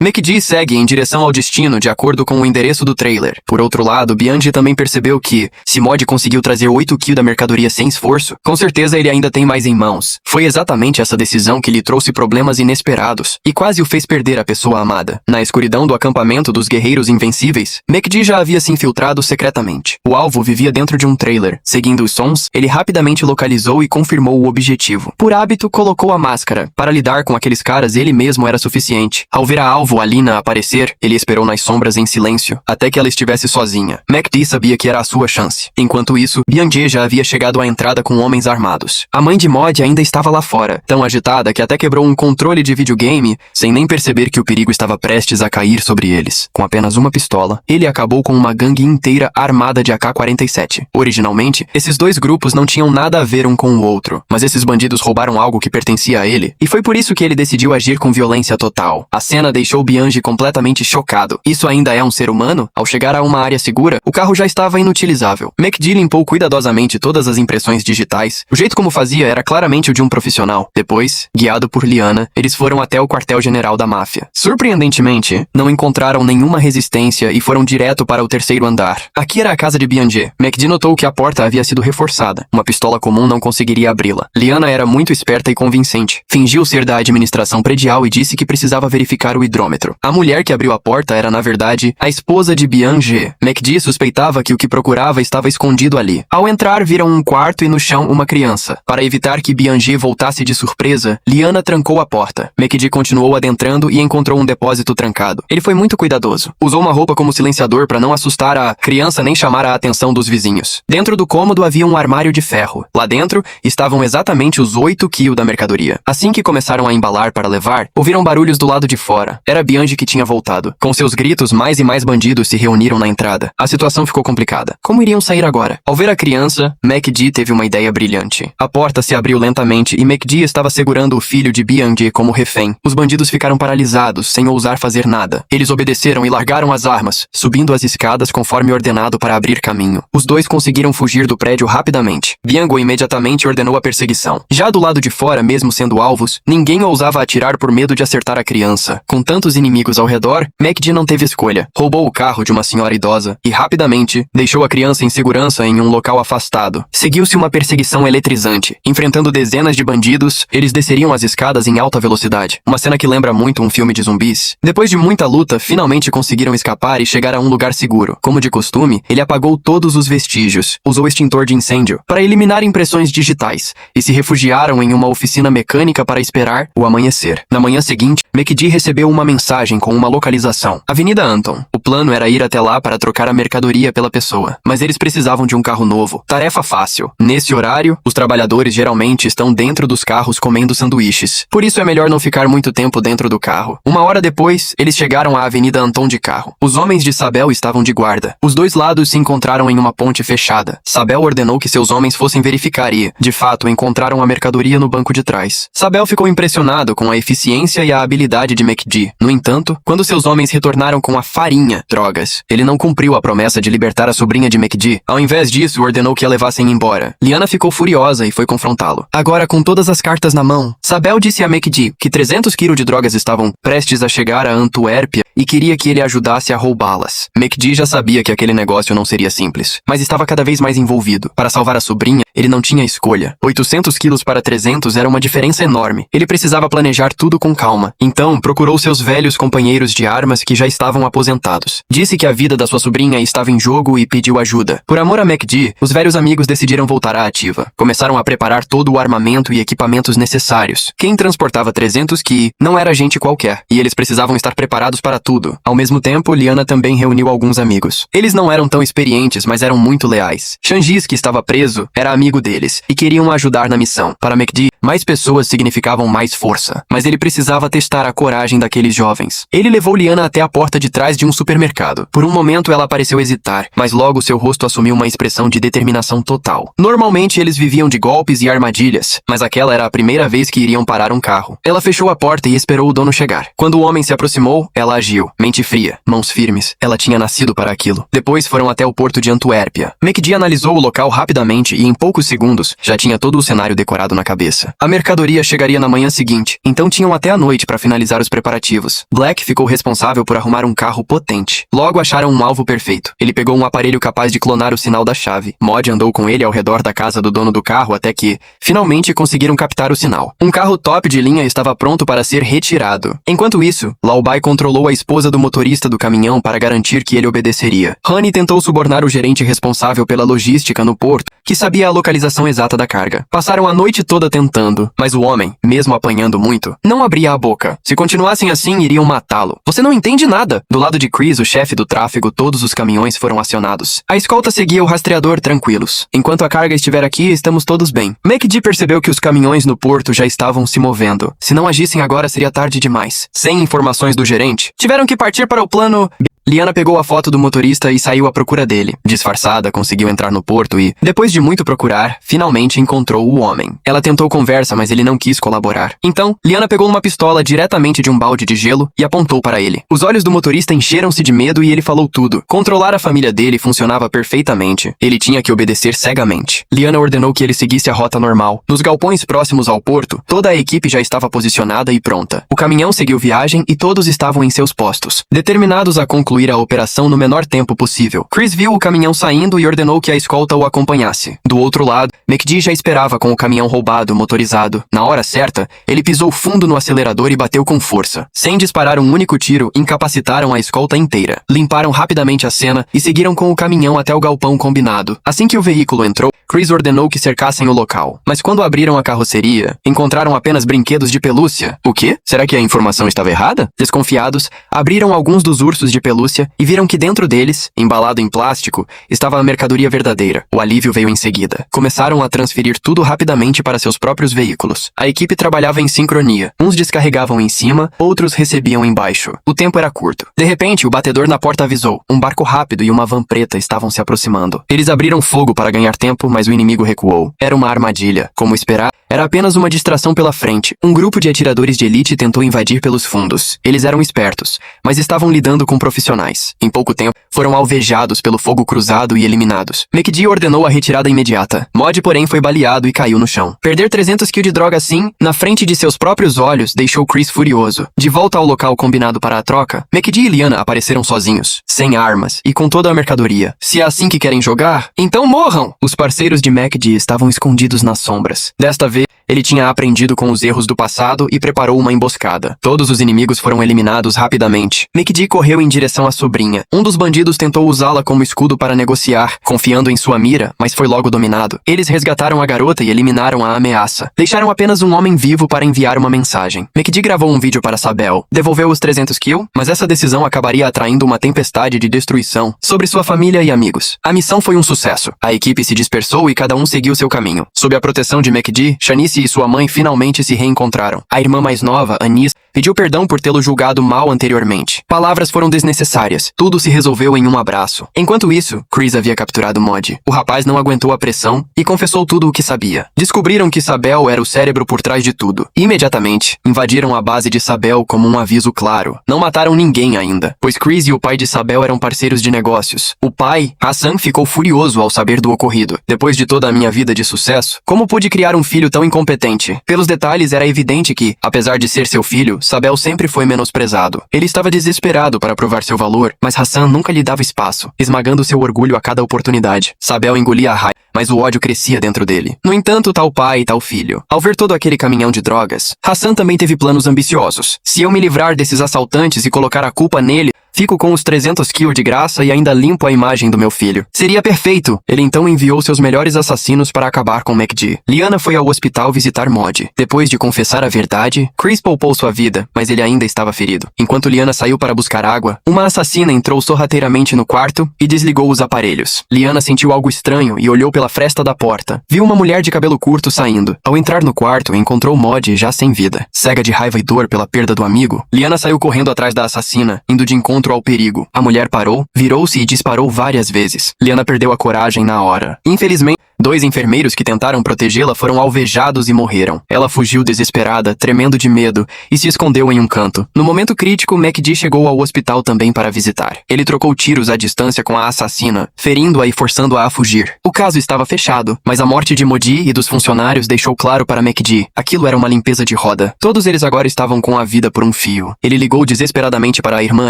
MacD segue em direção ao destino de acordo com o endereço do trailer. Por outro lado, Bianchi também percebeu que, se Mod conseguiu trazer 8 kg da mercadoria sem esforço, com certeza ele ainda tem mais em mãos. Foi exatamente essa decisão que lhe trouxe problemas inesperados e quase o fez perder a pessoa amada. Na escuridão do acampamento dos guerreiros invencíveis, MacD já havia se infiltrado secretamente. O alvo vivia dentro de um trailer. Seguindo os sons, ele rapidamente localizou e confirmou o objetivo. Por hábito, colocou a máscara. Para lidar com aqueles caras, ele mesmo era suficiente. Ao ver a alvo Alina aparecer, ele esperou nas sombras em silêncio, até que ela estivesse sozinha. MacD sabia que era a sua chance. Enquanto isso, Bianchi já havia chegado à entrada com homens armados. A mãe de Mod ainda estava lá fora, tão agitada que até quebrou um controle de videogame, sem nem perceber que o perigo estava prestes a cair sobre eles. Com apenas uma pistola, ele acabou com uma gangue inteira armada de AK-47. Originalmente, esses dois grupos não tinham nada a ver um com o outro, mas esses bandidos roubaram algo que pertencia a ele, e foi por isso que ele decidiu agir com violência total. A cena deixou Bianchi completamente chocado. Isso ainda é um ser humano? Ao chegar a uma área segura, o carro já estava inutilizável. MacD limpou cuidadosamente todas as impressões digitais. O jeito como fazia era claramente o de um profissional. Depois, guiado por Liana, eles foram até o quartel-general da máfia. Surpreendentemente, não encontraram nenhuma resistência e foram direto para o terceiro andar. Aqui era a casa de Bianchi. MacD notou que a porta havia sido reforçada. Uma pistola comum não conseguiria abri-la. Liana era muito esperta e convincente. Fingiu ser da administração predial e disse que precisava verificar o hidrômetro. A mulher que abriu a porta era, na verdade, a esposa de Bianchi. MacD suspeitava que o que procurava estava escondido ali. Ao entrar, viram um quarto e no chão uma criança. Para evitar que Bianchi voltasse de surpresa, Liana trancou a porta. MacD continuou adentrando e encontrou um depósito trancado. Ele foi muito cuidadoso. Usou uma roupa como silenciador para não assustar a criança nem chamar a atenção dos vizinhos. Dentro do cômodo havia um armário de ferro. Lá dentro estavam exatamente os 8 kg da mercadoria. Assim que começaram a embalar para levar, ouviram barulhos do lado de fora. Era Bianchi que tinha voltado. Com seus gritos, mais e mais bandidos se reuniram na entrada. A situação ficou complicada. Como iriam sair agora? Ao ver a criança, MacD teve uma ideia brilhante. A porta se abriu lentamente e MacD estava segurando o filho de Bianchi como refém. Os bandidos ficaram paralisados, sem ousar fazer nada. Eles obedeceram e largaram as armas, subindo as escadas conforme ordenado para abrir caminho. Os dois conseguiram fugir do prédio rapidamente. Bianchi imediatamente ordenou a perseguição. Já do lado de fora, mesmo sendo alvos, ninguém ousava atirar por medo de acertar a criança. Com tantos inimigos ao redor, MacD não teve escolha. Roubou o carro de uma senhora idosa e, rapidamente, deixou a criança em segurança em um local afastado. Seguiu-se uma perseguição eletrizante. Enfrentando dezenas de bandidos, eles desceriam as escadas em alta velocidade. Uma cena que lembra muito um filme de zumbis. Depois de muita luta, finalmente conseguiram escapar e chegar a um lugar seguro. Como de costume, ele apagou todos os vestígios. Usou extintor de incêndio para eliminar impressões digitais e se refugiaram em uma oficina mecânica para esperar o amanhecer. Na manhã seguinte, MacD recebeu uma mensagem com uma localização. Avenida Anton. O plano era ir até lá para trocar a mercadoria pela pessoa, mas eles precisavam de um carro novo. Tarefa fácil. Nesse horário, os trabalhadores geralmente estão dentro dos carros comendo sanduíches. Por isso é melhor não ficar muito tempo dentro do carro. Uma hora depois, eles chegaram à Avenida Anton de carro. Os homens de Sabel estavam de guarda. Os dois lados se encontraram em uma ponte fechada. Sabel ordenou que seus homens fossem verificar e, de fato, encontraram a mercadoria no banco de trás. Sabel ficou impressionado com a eficiência e a habilidade de MacD. No entanto, quando seus homens retornaram com a farinha, drogas, ele não cumpriu a promessa de libertar a sobrinha de MacD. Ao invés disso, ordenou que a levassem embora. Liana ficou furiosa e foi confrontá-lo. Agora, com todas as cartas na mão, Sabel disse a MacD que 300 kg de drogas estavam prestes a chegar a Antuérpia e queria que ele ajudasse a roubá-las. MacD já sabia que aquele negócio não seria simples, mas estava cada vez mais envolvido. Para salvar a sobrinha, ele não tinha escolha. 800 quilos para 300 era uma diferença enorme. Ele precisava planejar tudo com calma. Então, procurou seus velhos companheiros de armas que já estavam aposentados. Disse que a vida da sua sobrinha estava em jogo e pediu ajuda. Por amor a MacD, os velhos amigos decidiram voltar à ativa. Começaram a preparar todo o armamento e equipamentos necessários. Quem transportava 300 kg não era gente qualquer, e eles precisavam estar preparados para tudo. Ao mesmo tempo, Liana também reuniu alguns amigos. Eles não eram tão experientes, mas eram muito leais. Shangis, que estava preso, era amigo deles, e queriam ajudar na missão. Para MacD, mais pessoas significavam mais força, mas ele precisava testar a coragem daqueles jovens. Ele levou Liana até a porta de trás de um supermercado. Por um momento ela pareceu hesitar, mas logo seu rosto assumiu uma expressão de determinação total. Normalmente eles viviam de golpes e armadilhas, mas aquela era a primeira vez que iriam parar um carro. Ela fechou a porta e esperou o dono chegar. Quando o homem se aproximou, ela agiu. Mente fria, mãos firmes. Ela tinha nascido para aquilo. Depois foram até o porto de Antuérpia. MacD analisou o local rapidamente e em poucos segundos já tinha todo o cenário decorado na cabeça. A mercadoria chegaria na manhã seguinte, então tinham até a noite para finalizar os preparativos. motivos. Black ficou responsável por arrumar um carro potente. Logo acharam um alvo perfeito. Ele pegou um aparelho capaz de clonar o sinal da chave. Mod andou com ele ao redor da casa do dono do carro até que, finalmente, conseguiram captar o sinal. Um carro top de linha estava pronto para ser retirado. Enquanto isso, Lao Bai controlou a esposa do motorista do caminhão para garantir que ele obedeceria. Honey tentou subornar o gerente responsável pela logística no porto, que sabia a localização exata da carga. Passaram a noite toda tentando, mas o homem, mesmo apanhando muito, não abria a boca. Se continuassem assim, iriam matá-lo. Você não entende nada. Do lado de Chris, o chefe do tráfego, todos os caminhões foram acionados. A escolta seguia o rastreador tranquilos. Enquanto a carga estiver aqui, estamos todos bem. MacD percebeu que os caminhões no porto já estavam se movendo. Se não agissem agora, seria tarde demais. Sem informações do gerente, tiveram que partir para o plano... Liana pegou a foto do motorista e saiu à procura dele. Disfarçada, conseguiu entrar no porto e, depois de muito procurar, finalmente encontrou o homem. Ela tentou conversa, mas ele não quis colaborar. Então, Liana pegou uma pistola diretamente de um balde de gelo e apontou para ele. Os olhos do motorista encheram-se de medo e ele falou tudo. Controlar a família dele funcionava perfeitamente. Ele tinha que obedecer cegamente. Liana ordenou que ele seguisse a rota normal. Nos galpões próximos ao porto, toda a equipe já estava posicionada e pronta. O caminhão seguiu viagem e todos estavam em seus postos, determinados a concluir a operação no menor tempo possível. Chris viu o caminhão saindo e ordenou que a escolta o acompanhasse. Do outro lado, MacD já esperava com o caminhão roubado, motorizado. Na hora certa, ele pisou fundo no acelerador e bateu com força. Sem disparar um único tiro, incapacitaram a escolta inteira. Limparam rapidamente a cena e seguiram com o caminhão até o galpão combinado. Assim que o veículo entrou, Chris ordenou que cercassem o local. Mas quando abriram a carroceria, encontraram apenas brinquedos de pelúcia. O quê? Será que a informação estava errada? Desconfiados, abriram alguns dos ursos de pelúcia e viram que dentro deles, embalado em plástico, estava a mercadoria verdadeira. O alívio veio em seguida. Começaram a transferir tudo rapidamente para seus próprios veículos. A equipe trabalhava em sincronia. Uns descarregavam em cima, outros recebiam embaixo. O tempo era curto. De repente, o batedor na porta avisou. Um barco rápido e uma van preta estavam se aproximando. Eles abriram fogo para ganhar tempo, mas o inimigo recuou. Era uma armadilha. Como esperar, era apenas uma distração pela frente. Um grupo de atiradores de elite tentou invadir pelos fundos. Eles eram espertos, mas estavam lidando com profissionais. Em pouco tempo, foram alvejados pelo fogo cruzado e eliminados. MacD ordenou a retirada imediata. Mod, porém, foi baleado e caiu no chão. Perder 300 kg de droga assim, na frente de seus próprios olhos, deixou Chris furioso. De volta ao local combinado para a troca, MacD e Liana apareceram sozinhos, sem armas e com toda a mercadoria. Se é assim que querem jogar, então morram! Os parceiros de MacD estavam escondidos nas sombras. Desta vez, ele tinha aprendido com os erros do passado e preparou uma emboscada. Todos os inimigos foram eliminados rapidamente. MacD correu em direção à sobrinha. Um dos bandidos tentou usá-la como escudo para negociar, confiando em sua mira, mas foi logo dominado. Eles resgataram a garota e eliminaram a ameaça. Deixaram apenas um homem vivo para enviar uma mensagem. MacD gravou um vídeo para Sabel. Devolveu os 300 kg, mas essa decisão acabaria atraindo uma tempestade de destruição sobre sua família e amigos. A missão foi um sucesso. A equipe se dispersou e cada um seguiu seu caminho. Sob a proteção de MacD, Shanice e sua mãe finalmente se reencontraram. A irmã mais nova, Anis, pediu perdão por tê-lo julgado mal anteriormente. Palavras foram desnecessárias. Tudo se resolveu em um abraço. Enquanto isso, Chris havia capturado Mod. O rapaz não aguentou a pressão e confessou tudo o que sabia. Descobriram que Sabel era o cérebro por trás de tudo. Imediatamente, invadiram a base de Sabel como um aviso claro. Não mataram ninguém ainda, pois Chris e o pai de Sabel eram parceiros de negócios. O pai, Hassan, ficou furioso ao saber do ocorrido. Depois de toda a minha vida de sucesso, como pude criar um filho tão incompetente? Pelos detalhes, era evidente que, apesar de ser seu filho, Sabel sempre foi menosprezado. Ele estava desesperado para provar seu valor, mas Hassan nunca lhe dava espaço, esmagando seu orgulho a cada oportunidade. Sabel engolia a raiva, mas o ódio crescia dentro dele. No entanto, tal pai e tal filho. Ao ver todo aquele caminhão de drogas, Hassan também teve planos ambiciosos. Se eu me livrar desses assaltantes e colocar a culpa nele, fico com os 300 kg de graça e ainda limpo a imagem do meu filho. Seria perfeito! Ele então enviou seus melhores assassinos para acabar com MacD. Liana foi ao hospital visitar Mod. Depois de confessar a verdade, Chris poupou sua vida, mas ele ainda estava ferido. Enquanto Liana saiu para buscar água, uma assassina entrou sorrateiramente no quarto e desligou os aparelhos. Liana sentiu algo estranho e olhou pela fresta da porta. Viu uma mulher de cabelo curto saindo. Ao entrar no quarto, encontrou Mod já sem vida. Cega de raiva e dor pela perda do amigo, Liana saiu correndo atrás da assassina, indo de encontro ao perigo. A mulher parou, virou-se e disparou várias vezes. Liana perdeu a coragem na hora. Infelizmente, 2 enfermeiros que tentaram protegê-la foram alvejados e morreram. Ela fugiu desesperada, tremendo de medo, e se escondeu em um canto. No momento crítico, MacD chegou ao hospital também para visitar. Ele trocou tiros à distância com a assassina, ferindo-a e forçando-a a fugir. O caso estava fechado, mas a morte de Modi e dos funcionários deixou claro para MacD. Aquilo era uma limpeza de roda. Todos eles agora estavam com a vida por um fio. Ele ligou desesperadamente para a irmã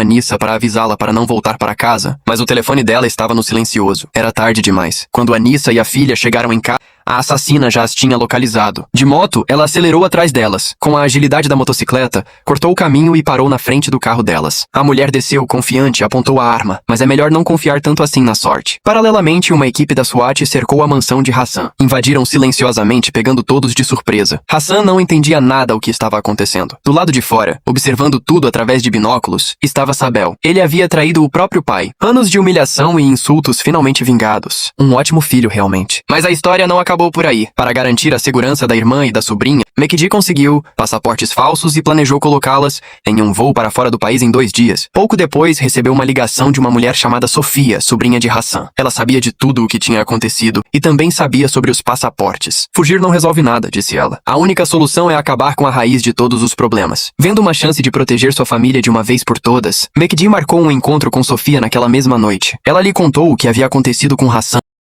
Anissa para avisá-la para não voltar para casa, mas o telefone dela estava no silencioso. Era tarde demais. Quando Anissa e a filha chegaram em casa, a assassina já as tinha localizado. De moto, ela acelerou atrás delas. Com a agilidade da motocicleta, cortou o caminho e parou na frente do carro delas. A mulher desceu, confiante, e apontou a arma, mas é melhor não confiar tanto assim na sorte. Paralelamente, uma equipe da SWAT cercou a mansão de Hassan. Invadiram silenciosamente, pegando todos de surpresa. Hassan não entendia nada o que estava acontecendo. Do lado de fora, observando tudo através de binóculos, estava Sabel. Ele havia traído o próprio pai. Anos de humilhação e insultos finalmente vingados. Um ótimo filho, realmente. Mas a história não acabou por aí. Para garantir a segurança da irmã e da sobrinha, MacD conseguiu passaportes falsos e planejou colocá-las em um voo para fora do país em 2 dias. Pouco depois, recebeu uma ligação de uma mulher chamada Sofia, sobrinha de Hassan. Ela sabia de tudo o que tinha acontecido e também sabia sobre os passaportes. Fugir não resolve nada, disse ela. A única solução é acabar com a raiz de todos os problemas. Vendo uma chance de proteger sua família de uma vez por todas, MacD marcou um encontro com Sofia naquela mesma noite. Ela lhe contou o que havia acontecido com Hassan